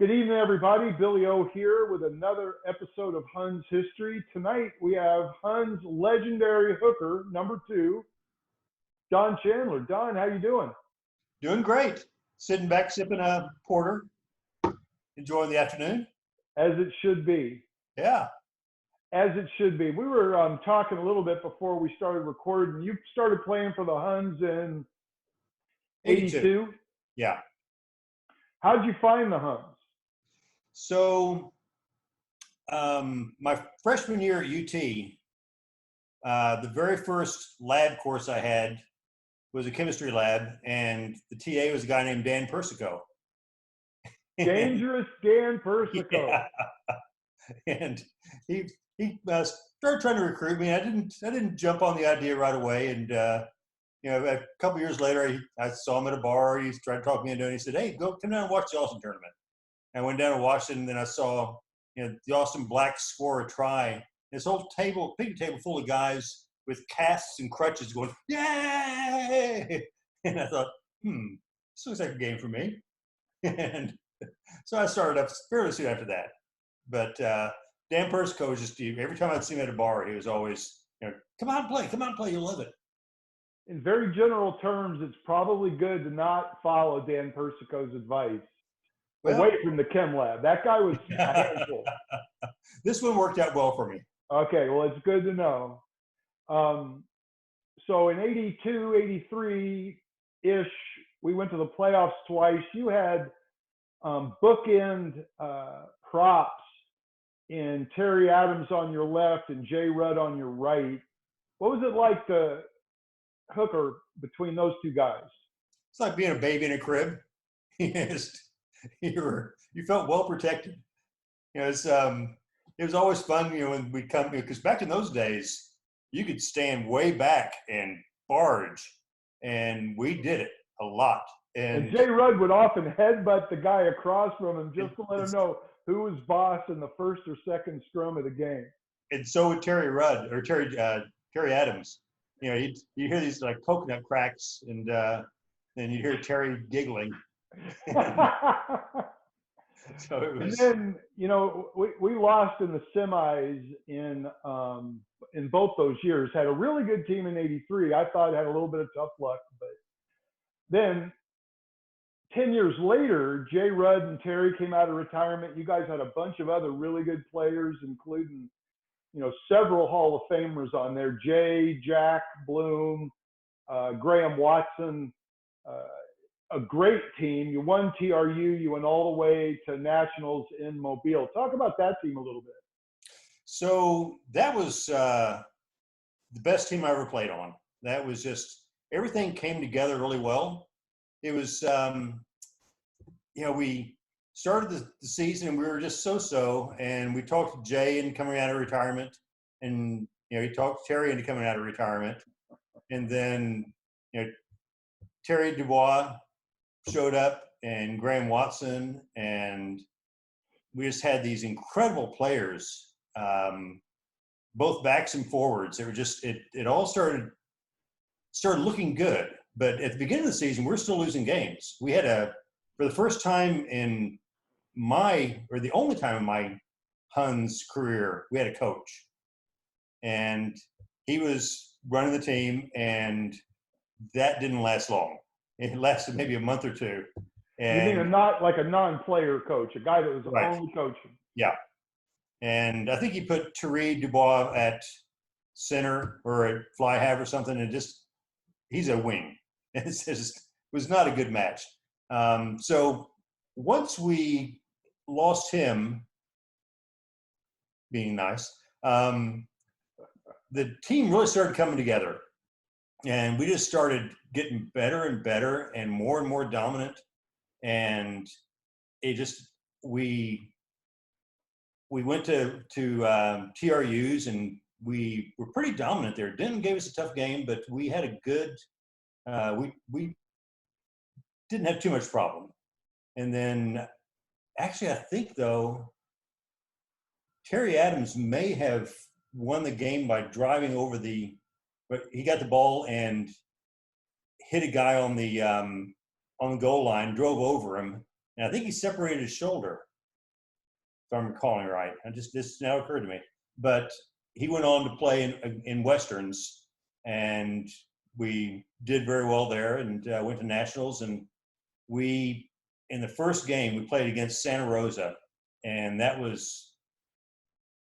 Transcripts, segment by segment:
Good evening, everybody. Billy O here with another episode of Huns History. Tonight we have Huns legendary hooker number 2, Don Chandler. Don, how you doing? Doing great. Sitting back, sipping a porter, enjoying the afternoon. As it should be. Yeah, As it should be. We were talking a little bit before we started recording. You started playing for the Huns in 82. 82. Yeah. How'd you find the Huns? So my freshman year at UT, the very first lab course I had was a chemistry lab, and the TA was a guy named Dan Persico. Dangerous Dan Persico. Yeah. And he started trying to recruit me. I didn't jump on the idea right away. And a couple years later, I saw him at a bar. He tried to talk me into it. And he said, "Hey, come down and watch the Austin tournament." I went down and watched it, and then I saw the Austin Blacks score a try. This whole picnic table full of guys with casts and crutches going, "Yay!" And I thought, this looks like a game for me. And so I started up fairly soon after that. But Dan Persico was just, every time I'd see him at a bar, he was always, come on, play, you'll love it. In very general terms, it's probably good to not follow Dan Persico's advice. Away from the chem lab. That guy was a handful. This one worked out well for me. Okay, well, it's good to know. So in 82, 83-ish, we went to the playoffs twice. You had bookend props in Terry Adams on your left and Jay Rudd on your right. What was it like to hooker between those two guys? It's like being a baby in a crib. You felt well protected. It was always fun, when we'd come, because back in those days, you could stand way back and barge, and we did it a lot. And Jay Rudd would often headbutt the guy across from him just to let him know who was boss in the first or second scrum of the game. And so would Terry Rudd or Terry Adams. You hear these like coconut cracks, and then you hear Terry giggling. So it was. And then we lost in the semis in both those years. Had a really good team in '83. I thought had a little bit of tough luck, but then 10 years later, Jay Rudd and Terry came out of retirement. You guys had a bunch of other really good players, including several Hall of Famers on there: Jay, Jack, Bloom, Graham Watson. A great team. You won TRU. You went all the way to nationals in Mobile. Talk about that team a little bit. So that was the best team I ever played on. That was just, everything came together really well. It was, we started the season and we were just so-so, and we talked to Jay into coming out of retirement, and he talked Terry into coming out of retirement, and then Terry Dubois showed up, and Graham Watson, and we just had these incredible players, both backs and forwards. It were just it all started looking good. But at the beginning of the season, we're still losing games. We had for the first time in the only time in my Huns career, we had a coach, and he was running the team, and that didn't last long. It lasted maybe a month or two. And, you mean like a non-player coach, a guy that was only coaching? Yeah. And I think he put Terry Dubois at center or at fly half or something, and he's a wing. It was not a good match. So once we lost him, being nice, the team really started coming together. And we just started getting better and better and more dominant. And we went to TRUs, and we were pretty dominant there. Denton gave us a tough game, but we had a good, we didn't have too much problem. And then actually, I think though, Terry Adams may have won the game by driving over but he got the ball and hit a guy on the goal line, drove over him, and I think he separated his shoulder. if I'm recalling right. This now occurred to me. But he went on to play in Westerns, and we did very well there, and went to nationals. And we, in the first game, we played against Santa Rosa, and that was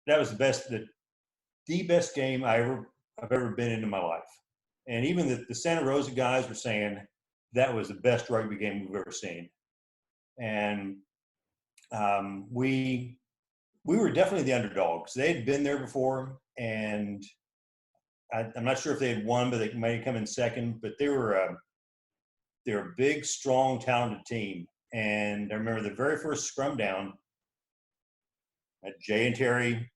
the best game I've ever been in my life. And even the Santa Rosa guys were saying that was the best rugby game we've ever seen. And we were definitely the underdogs. They had been there before, and I'm not sure if they had won, but they might have come in second. But they were a big, strong, talented team. And I remember the very first scrum down, Jay and Terry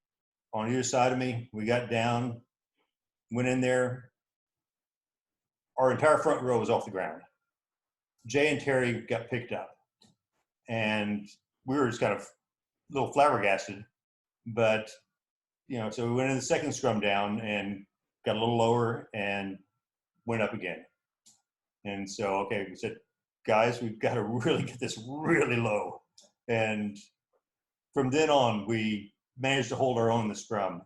on either side of me. We got down, went in there. Our entire front row was off the ground. Jay and Terry got picked up, and we were just kind of a little flabbergasted. But, so we went in the second scrum down and got a little lower and went up again. And so, okay, we said, guys, we've got to really get this really low. And from then on, we managed to hold our own in the scrum.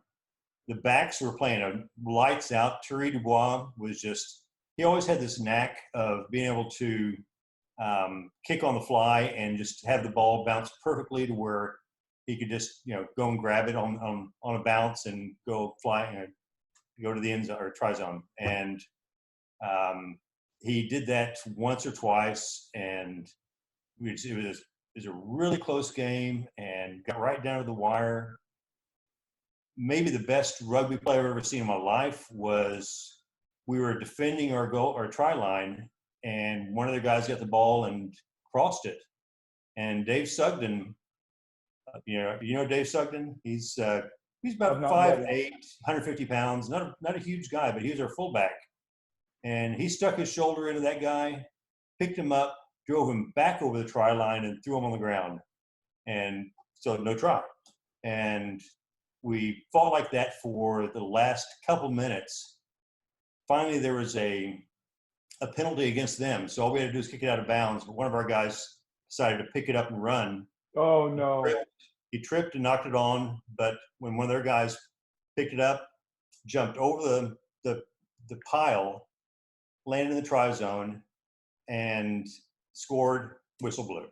The backs were playing a lights out. Thierry Dubois was just, he always had this knack of being able to kick on the fly and just have the ball bounce perfectly to where he could just, go and grab it on a bounce and go fly, go to the end zone or try zone. And he did that once or twice, and it was a really close game and got right down to the wire. Maybe the best rugby player I've ever seen in my life was we were defending our try line, and one of the guys got the ball and crossed it. And Dave Sugden, Dave Sugden? He's about 5'8", 150 pounds, not a huge guy, but he was our fullback. And he stuck his shoulder into that guy, picked him up, drove him back over the try line, and threw him on the ground. And so no try. And we fought like that for the last couple minutes. Finally, there was a penalty against them. So all we had to do is kick it out of bounds. But one of our guys decided to pick it up and run. Oh, no. He tripped and knocked it on. But when one of their guys picked it up, jumped over the pile, landed in the try zone, and scored, whistle blew.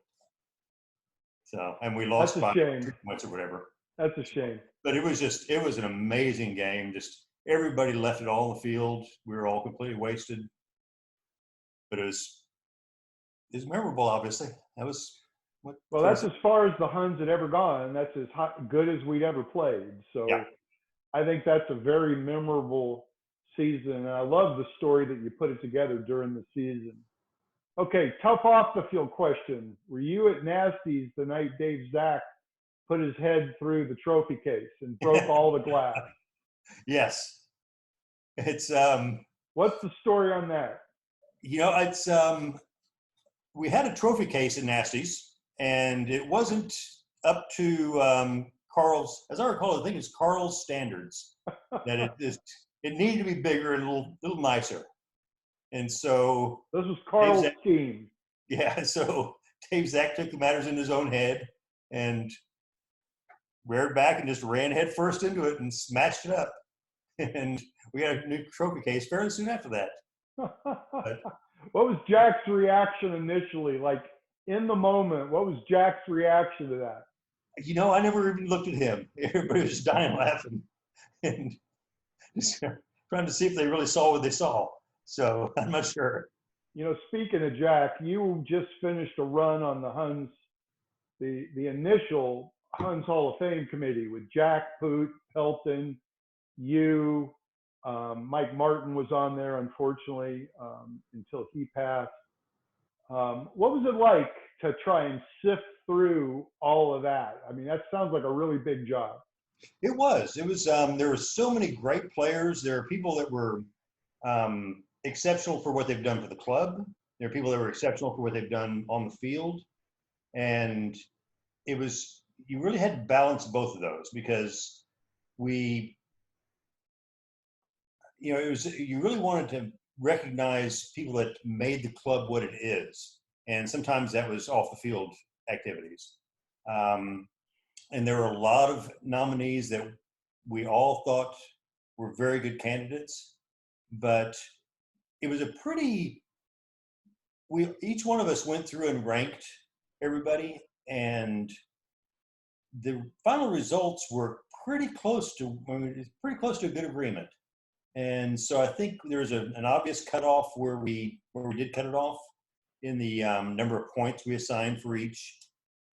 So, and we lost by 3 points or whatever. That's a shame. But it was an amazing game. Just everybody left it all on the field. We were all completely wasted. But it was memorable, obviously. That was that's as far as the Huns had ever gone. That's as good as we'd ever played. So yeah. I think that's a very memorable season. And I love the story that you put it together during the season. Okay, tough off the field question. Were you at Nasty's the night Dave Zach put his head through the trophy case and broke all the glass? Yes. It's what's the story on that? It's we had a trophy case at Nasty's, and it wasn't up to Carl's, as I recall, I think it's Carl's standards. That it needed to be bigger and a little nicer. And so this was Carl's team. Yeah, so Dave Zach took the matters in his own head and reared back and just ran head first into it and smashed it up. And we got a new trophy case fairly soon after that. But, what was Jack's reaction initially? Like in the moment, what was Jack's reaction to that? I never even looked at him. Everybody was just dying laughing and just trying to see if they really saw what they saw. So I'm not sure. Speaking of Jack, you just finished a run on the Huns, the initial Huns Hall of Fame committee with Jack, Poot, Pelton, you, Mike Martin was on there, unfortunately, until he passed. What was it like to try and sift through all of that? I mean, that sounds like a really big job. It was. There were so many great players. There are people that were exceptional for what they've done for the club. There are people that were exceptional for what they've done on the field. And you really had to balance both of those because you really wanted to recognize people that made the club what it is. And sometimes that was off the field activities. and there were a lot of nominees that we all thought were very good candidates, but it was a pretty, each one of us went through and ranked everybody, and the final results were pretty close to a good agreement. And so I think there's an obvious cutoff where we did cut it off in the number of points we assigned for each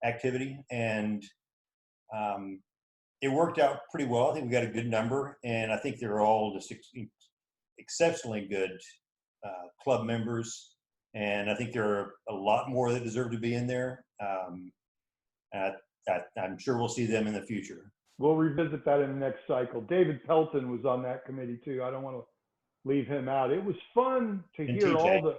activity, and it worked out pretty well. I think we got a good number, and I think they're all just exceptionally good club members, and I think there are a lot more that deserve to be in there. I'm sure we'll see them in the future. We'll revisit that in the next cycle. David Pelton was on that committee too. I don't want to leave him out. It was fun to hear TJ.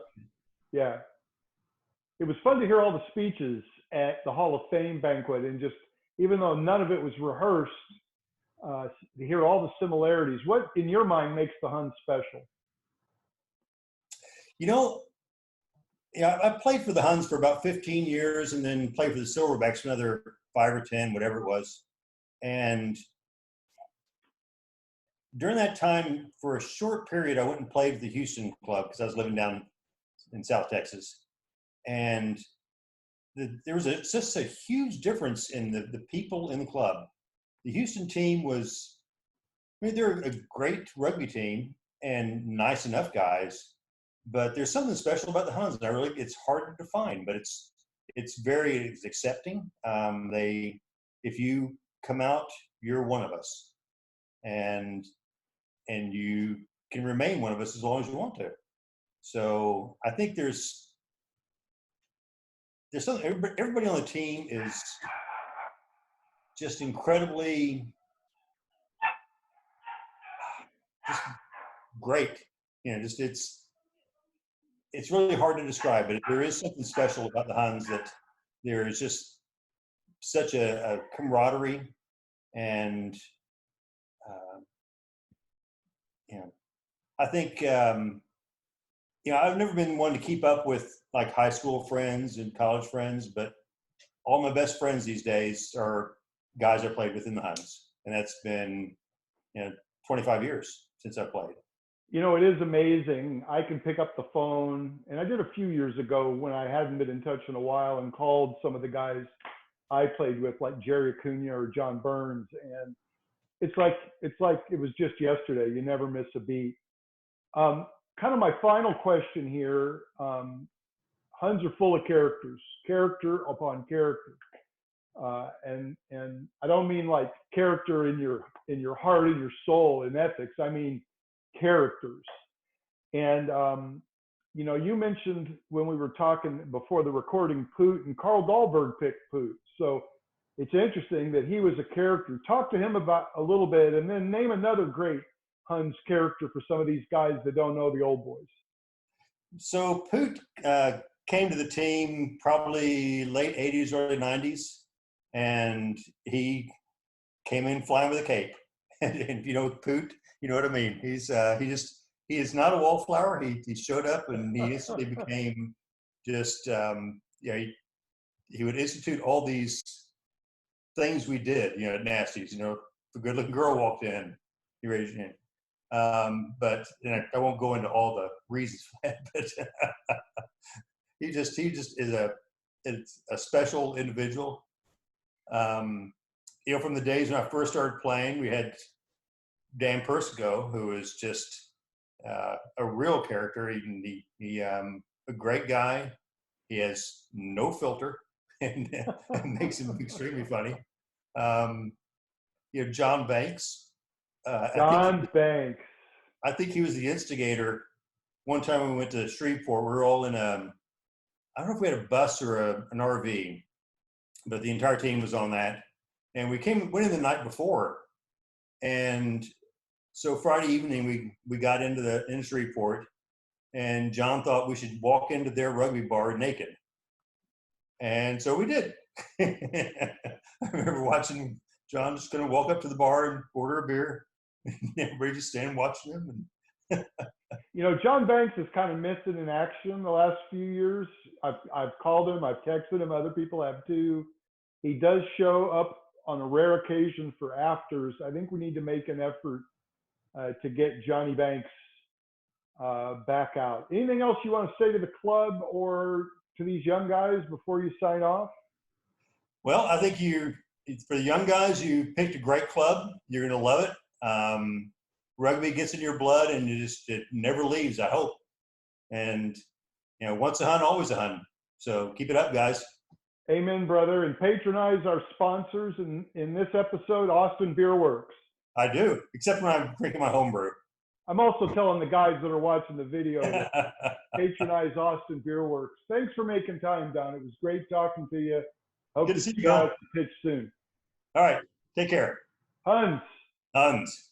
it was fun to hear all the speeches at the Hall of Fame banquet, and just, even though none of it was rehearsed, to hear all the similarities. What, in your mind, makes the Huns special? I played for the Huns for about 15 years, and then played for the Silverbacks for another 5 or 10, whatever it was. And during that time, for a short period, I went and played with the Houston club because I was living down in South Texas. And there was just a huge difference in the people in the club. The Houston team was, they're a great rugby team and nice enough guys, but there's something special about the Huns. And it's hard to define, but it's accepting. If you come out, you're one of us, and you can remain one of us as long as you want to. So I think there's something. Everybody on the team is just incredibly just great. It's really hard to describe, but there is something special about the Huns, that there is just such a camaraderie, and I think I've never been one to keep up with like high school friends and college friends, but all my best friends these days are guys I played with in the Huns, and that's been 25 years since I played. It is amazing. I can pick up the phone, and I did a few years ago when I hadn't been in touch in a while, and called some of the guys I played with, like Jerry Acuna or John Burns, and it's like it was just yesterday. You never miss a beat. Kind of my final question here. Huns are full of characters, character upon character, and I don't mean like character in your heart, in your soul, in ethics. I mean characters. And you mentioned when we were talking before the recording, Poot, and Carl Dahlberg picked Poot. So it's interesting that he was a character. Talk to him about a little bit, and then name another great Huns character for some of these guys that don't know the old boys. So Poot came to the team probably late 80s, early 90s, and he came in flying with a cape. And Poot, you know what I mean? He is not a wallflower. He showed up, and he instantly became just he would institute all these things we did, nasties. If a good-looking girl walked in, he raised your hand. But I won't go into all the reasons for that. But he just is a special individual. From the days when I first started playing, we had Dan Persico, who is just a real character. He a great guy. He has no filter, and it makes him extremely funny. John Banks. Banks. I think he was the instigator. One time when we went to Shreveport, we were all in I don't know if we had a bus or an RV, but the entire team was on that. And we went in the night before. And so Friday evening, we got in Shreveport, and John thought we should walk into their rugby bar naked. And so we did. I remember watching John just going to walk up to the bar and order a beer. Everybody just stand watching him. John Banks is kind of missing in action the last few years. I've called him, I've texted him, other people have too. He does show up on a rare occasion for afters, I think we need to make an effort to get Johnny Banks back out. Anything else you want to say to the club or to these young guys before you sign off? Well, I think for the young guys, you picked a great club. You're going to love it. Rugby gets in your blood, and it never leaves, I hope. And, once a Hun, always a Hun. So keep it up, guys. Amen, brother. And patronize our sponsors in this episode, Austin Beer Works. I do, except when I'm drinking my homebrew. I'm also telling the guys that are watching the video to patronize Austin Beer Works. Thanks for making time, Don. It was great talking to you. Hope Good to to see see you, you guys Bill. pitch soon. All right. Take care. Huns. Huns.